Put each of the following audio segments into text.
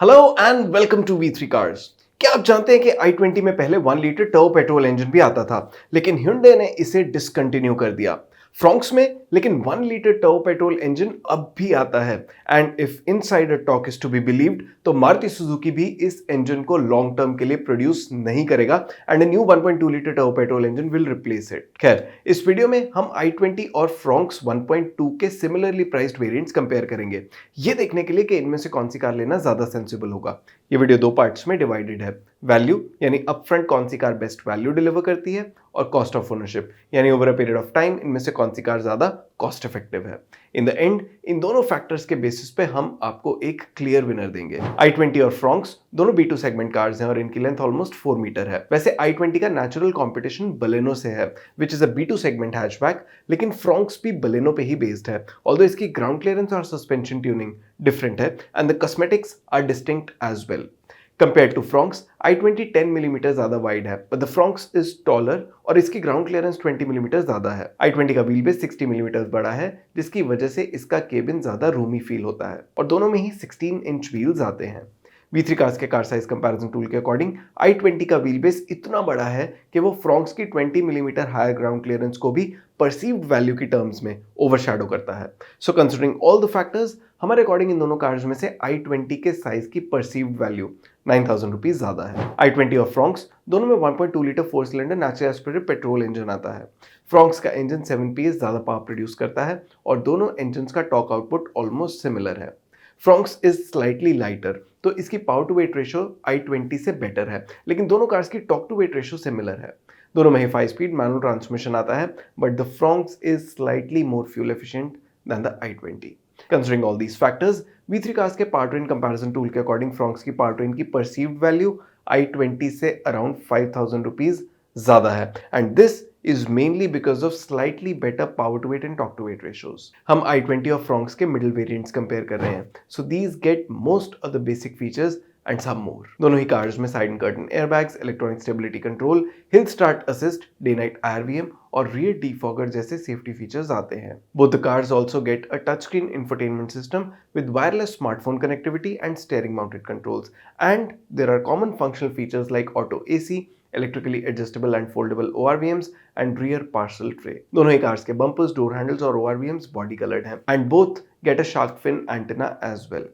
Hello and welcome to V3 cars. क्या आप जानते हैं कि i20 में पहले 1 लीटर टर्बो पेट्रोल इंजन भी आता था, लेकिन Hyundai ने इसे डिसकंटिन्यू कर दिया। फ्रोंक्स में लेकिन 1 लीटर टर्बो पेट्रोल इंजन अब भी आता है। And if insider talk is to be believed, तो मारुति सुजुकी भी इस इंजन को लॉन्ग टर्म के लिए प्रोड्यूस नहीं करेगा and a new 1.2 litre turbo petrol engine will replace it. खैर, इस वीडियो में हम i20 और फ्रोंक्स 1.2 के सिमिलरली प्राइस्ड वेरिएंट्स कंपेयर करेंगे, ये देखने के लिए कि इनमें से कौन सी कार लेना ज्यादा सेंसिबल होगा। ये वीडियो दो पार्ट्स में डिवाइडेड है। वैल्यू यानी अपफ्रंट कौन सी कार बेस्ट वैल्यू डिलीवर करती है, और कॉस्ट ऑफ ओनरशिप यानी over a period of time इनमें से कौन सी कार ज्यादा कॉस्ट इफेक्टिव है। इन द एंड इन दोनों फैक्टर्स के बेसिस पे हम आपको एक क्लियर विनर देंगे। i20 और फ्रोंक्स दोनों B2 सेगमेंट कार्स हैं और इनकी लेंथ ऑलमोस्ट 4 मीटर है। वैसे i20 का नेचुरल कंपटीशन बलेनो से है, which is a B2 segment hatchback, लेकिन फ्रोंक्स भी बलेनो पे ही बेस्ड है, ऑल्दो इसकी ग्राउंड क्लियरेंस और सस्पेंशन ट्यूनिंग डिफरेंट है and the cosmetics are distinct as well. Compared to Fronx, i20 10 millimetre ज्यादा वाइड है, but the Fronx is taller और इसकी ग्राउंड क्लियरेंस 20 मिलीमीटर ज्यादा है। i20 का व्हील बेस 60 मिलीमीटर बड़ा है, जिसकी वजह से इसका केबिन ज्यादा रूमी फील होता है और दोनों में ही 16 इंच व्हील्स आते हैं। V3 कार्स के कार साइज कंपैरिजन टूल के अकॉर्डिंग i20 का व्हील बेस इतना बड़ा है कि वो फ्रोंक्स की 20 मिलीमीटर हायर ग्राउंड क्लियरेंस को भी परसीव्ड वैल्यू की टर्म्स में ओवरशैडो करता है। सो कंसीडरिंग ऑल द फैक्टर्स, हमारे अकॉर्डिंग इन दोनों कार्स में से i20 के साइज की परसीव्ड वैल्यू 9,000 रुपीज ज्यादा है। i20 और फ्रोंक्स दोनों में 1.2 litre 4 cylinder natural aspirated petrol engine आता है। फ्रोंक्स का इंजन 7 PS ज्यादा पावर प्रोड्यूस करता है और दोनों इंजन का टॉर्क आउटपुट ऑलमोस्ट सिमिलर है। फ्रोंक्स इज स्लाइटली लाइटर, तो इसकी power to weight ratio i20 से बेटर है, लेकिन दोनों कार्स की torque to weight ratio similar है। दोनों में ही 5 स्पीड मैनुअल ट्रांसमिशन आता है, but the Fronx is slightly more fuel efficient then the i20। Considering all these factors, V3 cars के पावर ट्रेन कंपैरिजन टूल के अकॉर्डिंग फ्रोंक्स की power train की perceived value i20 से around 5,000 rupees ज्यादा है, and this is mainly because of slightly better power to weight and torque to weight ratios. हम i20 और Fronx के middle variants compare कर रहे हैं, so these get most of the basic features and some more. दोनों ही cars में side curtain airbags, electronic stability control, hill start assist, day night IRVM और रियर डिफॉगर जैसे सेफ्टी फीचर्स आते हैं। Both the cars also get a touchscreen infotainment system with wireless smartphone connectivity and steering mounted controls, and there are common functional features like auto AC, electrically adjustable and foldable ORVMs and rear parcel tray. दोनों ही cars के bumpers, door handles और ORVMs body coloured हैं and both get a shark fin antenna as well.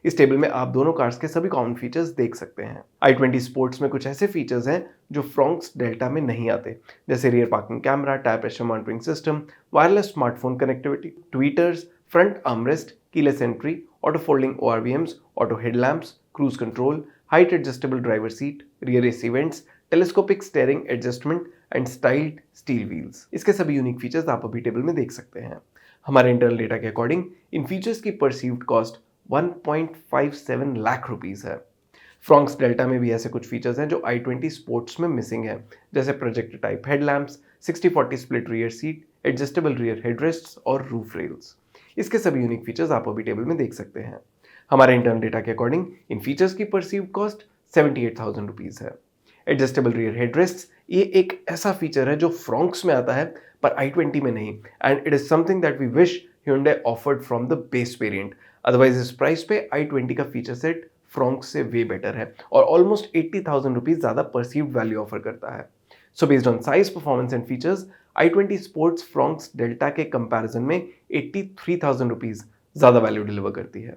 इस table में आप दोनों cars के सभी कॉमन फीचर्स देख सकते हैं। i20 स्पोर्ट्स में कुछ ऐसे फीचर्स हैं जो फ्रोंक्स डेल्टा में नहीं आते, जैसे rear parking camera, tyre pressure monitoring system, wireless smartphone connectivity, tweeters, front armrest, keyless entry, auto folding ORVMs, auto headlamps, cruise control, height adjustable driver seat, rear AC vents, telescopic steering adjustment and styled steel wheels. इसके सभी unique features आप अभी table में देख सकते हैं। हमारे internal data के अकॉर्डिंग इन फीचर्स की परसीव्ड कॉस्ट 1.57 लाख रुपीस है। फ्रोंक्स डेल्टा में भी ऐसे कुछ फीचर्स हैं जो i20 स्पोर्ट्स में मिसिंग है, जैसे projector type headlamps, 60-40 split rear seat, adjustable rear headrests और रूफ रेल्स। इसके सभी यूनिक फीचर्स आप अभी टेबल में देख सकते हैं। हमारे इंटरनल डेटा के अकॉर्डिंग इन फीचर्स की परसीव्ड कॉस्ट 78,000 रुपीस है। एडजस्टेबल रियर हेडरेस्ट, ये एक ऐसा फीचर है जो फ्रोंक्स में आता है पर i20 में नहीं, and it is something that we wish Hyundai offered from the base variant. Otherwise इस प्राइस पे i20 का फीचर सेट फ्रोंक्स से वे बेटर है और ऑलमोस्ट 80,000 रुपीज ज्यादा परसीव्ड वैल्यू ऑफर करता है। So based on size, performance and features, i20 sports Fronx Delta के कंपैरिजन में 83,000 रुपीज ज्यादा वैल्यू डिलीवर करती है।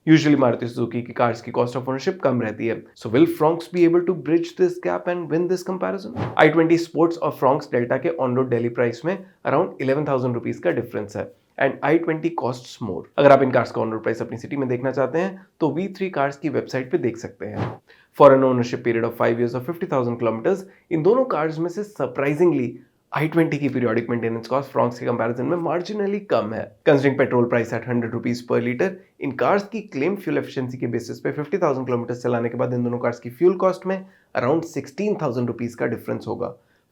यूजुअली मारुति सुजुकी की कार्स की कॉस्ट ऑफ ओनरशिप कम रहती है, so will Fronx be able to bridge this gap and win this comparison? i20 sports और फ्रोंक्स डेल्टा के ऑन रोड डेली प्राइस में अराउंड 11,000 रुपीज का डिफरेंस है एंड i20 कॉस्ट्स मोर। अगर आप इन कार्स का ऑन रोड प्राइस अपनी सिटी में देखना चाहते हैं तो V3 कार्स की वेबसाइट पे देख सकते हैं। For an ownership period of 5 years और 50,000 किलोमीटर्स, इन दोनों कार्स में से सरप्राइजिंगली i20 की पीरियोडिक मेंटेनेंस कॉस्ट फ्रोंक्स के कंपैरिजन में मार्जिनली कम है। Considering petrol price at 100 rupees per litre, इन कार्स की क्लेम फ्यूल एफिशिएंसी के बेसिस पे 50,000 किलोमीटर चलाने के बाद इन दोनों कार्स की फ्यूल कॉस्ट में अराउंड 16,000 रुपीज का डिफरेंस होगा,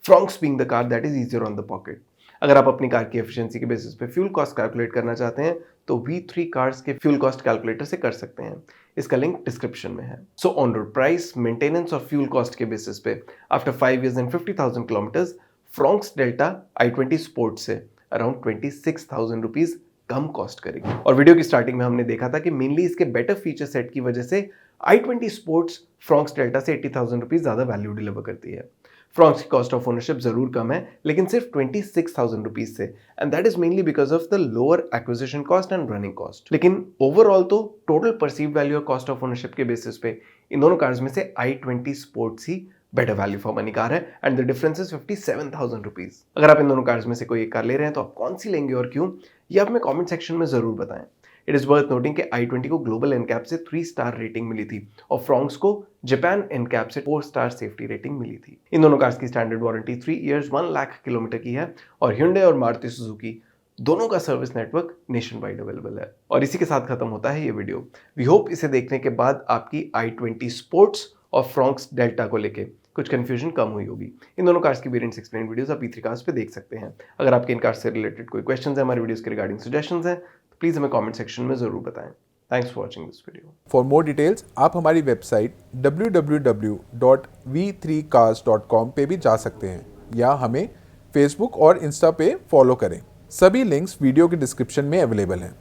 Fronx being the car that is easier on the pocket. अगर आप अपनी कार की एफिशिएंसी के बेसिस पे फ्यूल कॉस्ट कैलकुलेट करना चाहते हैं तो V3 कार्स के फ्यूल कॉस्ट कैलकुलेटर से कर सकते हैं, इसका लिंक डिस्क्रिप्शन में है। So on road price, maintenance और फ्यूल कॉस्ट के बेसिस पे after 5 years and 50,000 kilometres, Fronx delta i20 sport से अराउंड 26,000 रुपीज कम कॉस्ट करेगी। और वीडियो की स्टार्टिंग में हमने देखा था कि मेनली इसके बेटर फीचर सेट की वजह से i20 स्पोर्ट्स फ्रॉन्क्स डेल्टा से 80,000 रुपीज ज़्यादा वैल्यू डिलीवर करती है। फ्रॉन्क्स की कॉस्ट ऑफ ओनरशिप जरूर कम है, लेकिन सिर्फ 26,000 रुपीज से, and that is mainly because of the lower acquisition cost and running cost. लेकिन ओवरऑल तो टोटल परसीव वैल्यू और कॉस्ट ऑफ ओनरशिप के बेसिस पे इन दोनों कार्स में से i20 स्पोर्ट्स ही better value for money car है, and the difference is 57,000 rupees. अगर आप इन दोनों कार्स में से कोई एक कार ले रहे हैं तो आप कौन सी लेंगे और क्यों, ये आप हमें कमेंट सेक्शन में जरूर बताएं। इट इज वर्थ नोटिंग कि i20 को ग्लोबल एनकैप से 3 स्टार रेटिंग मिली थी और फ्रॉन्क्स को जापान एनकैप से 4 स्टार सेफ्टी रेटिंग मिली थी। इन दोनों कार्स की standard warranty 3 years 1 lakh kilometre की है और Hyundai और मारुति सुजुकी दोनों का service network nation wide available है। और इसी के साथ खत्म होता है ये वीडियो। वी होप इसे देखने के बाद आपकी i20 स्पोर्ट्स और फ्रॉन्क्स डेल्टा को लेके कुछ कंफ्यूजन कम हुई होगी। इन दोनों कार्स की वेरिएंट्स एक्सप्लेन वीडियोस आप E3 कार्स पे देख सकते हैं। अगर आपके इन कार्स से रिलेटेड कोई क्वेश्चंस है, हमारे वीडियोस के रिगार्डिंग सजेशंस हैं, तो प्लीज हमें कमेंट सेक्शन में जरूर बताएं। Thanks for watching this video. For more details आप हमारी वेबसाइट www.v3cars.com पे भी जा सकते हैं या हमें फेसबुक और इंस्टा पे फॉलो करें। सभी लिंक्स वीडियो के डिस्क्रिप्शन में अवेलेबल हैं।